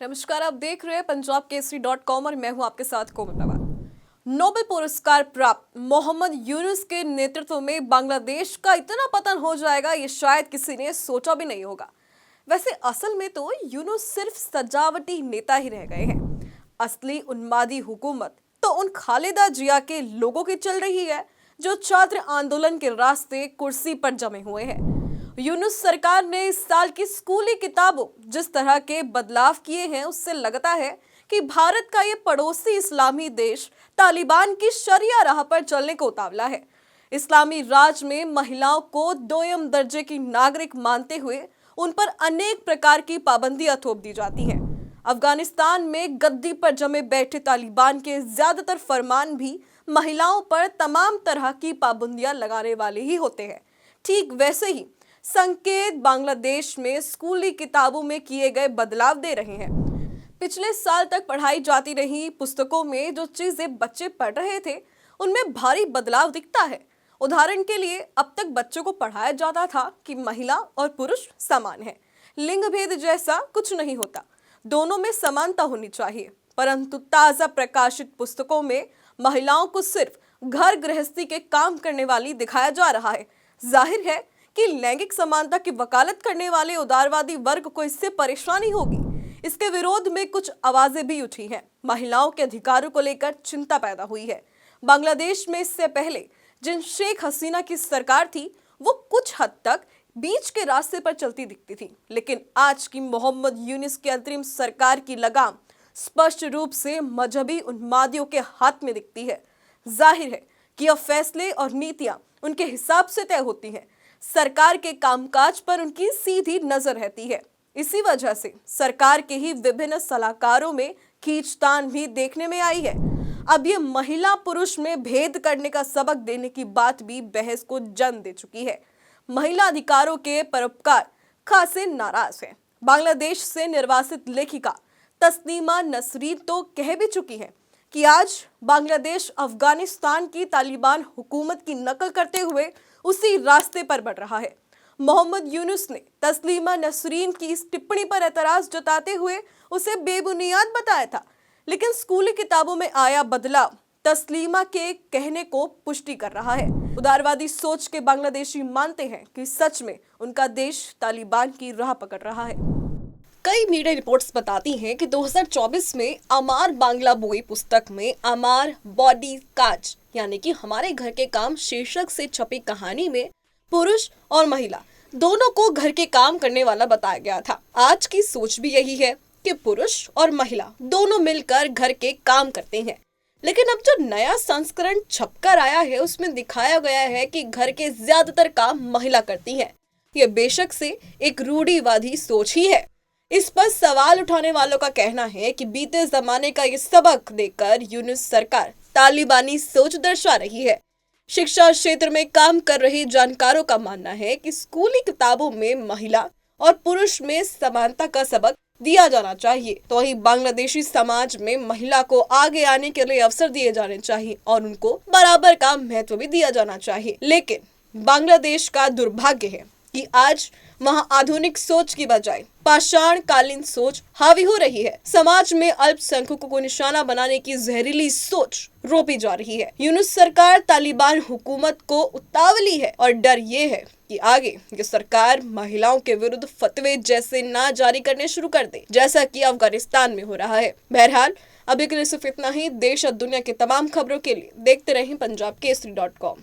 नमस्कार, आप देख रहे हैं पंजाबकेसरी.com और मैं हूं आपके साथ कोमल पवार। नोबेल पुरस्कार प्राप्त मोहम्मद यूनुस के नेतृत्व में बांग्लादेश का इतना पतन हो जाएगा, ये शायद किसी ने सोचा भी नहीं होगा। वैसे असल में तो यूनुस सिर्फ सजावटी नेता ही रह गए हैं। असली उन्मादी हुकूमत तो उन खालिदा जिया के लोगों की चल रही है जो छात्र आंदोलन के रास्ते कुर्सी पर जमे हुए हैं। यूनुस सरकार ने इस साल की स्कूली किताबों जिस तरह के बदलाव किए हैं, उससे लगता है कि भारत का ये पड़ोसी इस्लामी देश तालिबान की शरिया राह पर चलने को उतावला है। इस्लामी राज में महिलाओं को दोयम दर्जे की नागरिक मानते हुए उन पर अनेक प्रकार की पाबंदियां थोप दी जाती हैं। अफगानिस्तान में गद्दी पर जमे बैठे तालिबान के ज्यादातर फरमान भी महिलाओं पर तमाम तरह की पाबंदियां लगाने वाले ही होते हैं। ठीक वैसे ही संकेत बांग्लादेश में स्कूली किताबों में किए गए बदलाव दे रहे हैं। पिछले साल तक पढ़ाई जाती रही पुस्तकों में जो चीजें बच्चे पढ़ रहे थे, उनमें भारी बदलाव दिखता है। उदाहरण के लिए, अब तक बच्चों को पढ़ाया जाता था कि महिला और पुरुष समान है, लिंग भेद जैसा कुछ नहीं होता, दोनों में समानता होनी चाहिए। परंतु ताजा प्रकाशित पुस्तकों में महिलाओं को सिर्फ घर गृहस्थी के काम करने वाली दिखाया जा रहा है। जाहिर है कि लैंगिक समानता की वकालत करने वाले उदारवादी वर्ग को इससे परेशानी होगी। इसके विरोध में कुछ आवाजें भी उठी हैं। महिलाओं के अधिकारों को लेकर चिंता पैदा हुई है। बांग्लादेश में इससे पहले जिन शेख हसीना की सरकार थी, वो कुछ हद तक बीच के रास्ते पर चलती दिखती थी, लेकिन आज की मोहम्मद यूनुस की अंतरिम सरकार की लगाम स्पष्ट रूप से मजहबी उन्मादियों के हाथ में दिखती है। जाहिर है कि अब फैसले और नीतियां उनके हिसाब से तय होती हैं। सरकार के कामकाज पर उनकी सीधी नजर रहती है। इसी वजह से सरकार के ही विभिन्न सलाहकारों में खींचतान भी देखने में आई है। अब ये महिला पुरुष में भेद करने का सबक देने की बात भी बहस को जन्म दे चुकी है। महिला अधिकारों के परोपकार खासे नाराज हैं। बांग्लादेश से निर्वासित लेखिका तस्नीमा नसरीन तो कह भी चुकी है कि आज बांग्लादेश अफगानिस्तान की तालिबान हुकूमत की नकल करते हुए उसी रास्ते पर बढ़ रहा है। मोहम्मद यूनुस ने तस्लीमा नसरीन की इस टिप्पणी पर एतराज जताते हुए उसे बेबुनियाद बताया था, लेकिन स्कूली किताबों में आया बदलाव तस्लीमा के कहने को पुष्टि कर रहा है। उदारवादी सोच के बांग्लादेशी मानते हैं कि सच में उनका देश तालिबान की राह पकड़ रहा है। कई मीडिया रिपोर्ट्स बताती हैं कि 2024 में अमार बांग्ला बोई पुस्तक में अमार बॉडी काज यानी कि हमारे घर के काम शीर्षक से छपी कहानी में पुरुष और महिला दोनों को घर के काम करने वाला बताया गया था। आज की सोच भी यही है कि पुरुष और महिला दोनों मिलकर घर के काम करते हैं, लेकिन अब जो नया संस्करण छपकर आया है उसमें दिखाया गया है कि घर के ज्यादातर काम महिला करती है। यह बेशक से एक रूढ़िवादी सोच ही है। इस पर सवाल उठाने वालों का कहना है कि बीते जमाने का ये सबक देकर यूनुस सरकार तालिबानी सोच दर्शा रही है। शिक्षा क्षेत्र में काम कर रहे जानकारों का मानना है कि स्कूली किताबों में महिला और पुरुष में समानता का सबक दिया जाना चाहिए, तो वही बांग्लादेशी समाज में महिला को आगे आने के लिए अवसर दिए जाने चाहिए और उनको बराबर का महत्व भी दिया जाना चाहिए। लेकिन बांग्लादेश का दुर्भाग्य है कि आज वहाँ आधुनिक सोच की बजाय पाषाण कालीन सोच हावी हो रही है। समाज में अल्पसंख्यकों को निशाना बनाने की जहरीली सोच रोपी जा रही है। यूनुस सरकार तालिबान हुकूमत को उतावली है और डर ये है कि आगे ये सरकार महिलाओं के विरुद्ध फतवे जैसे ना जारी करने शुरू कर दे, जैसा कि अफगानिस्तान में हो रहा है। बहरहाल अभी के लिए सिर्फ इतना ही। देश और दुनिया की तमाम खबरों के लिए देखते रहें पंजाबकेसरी.com।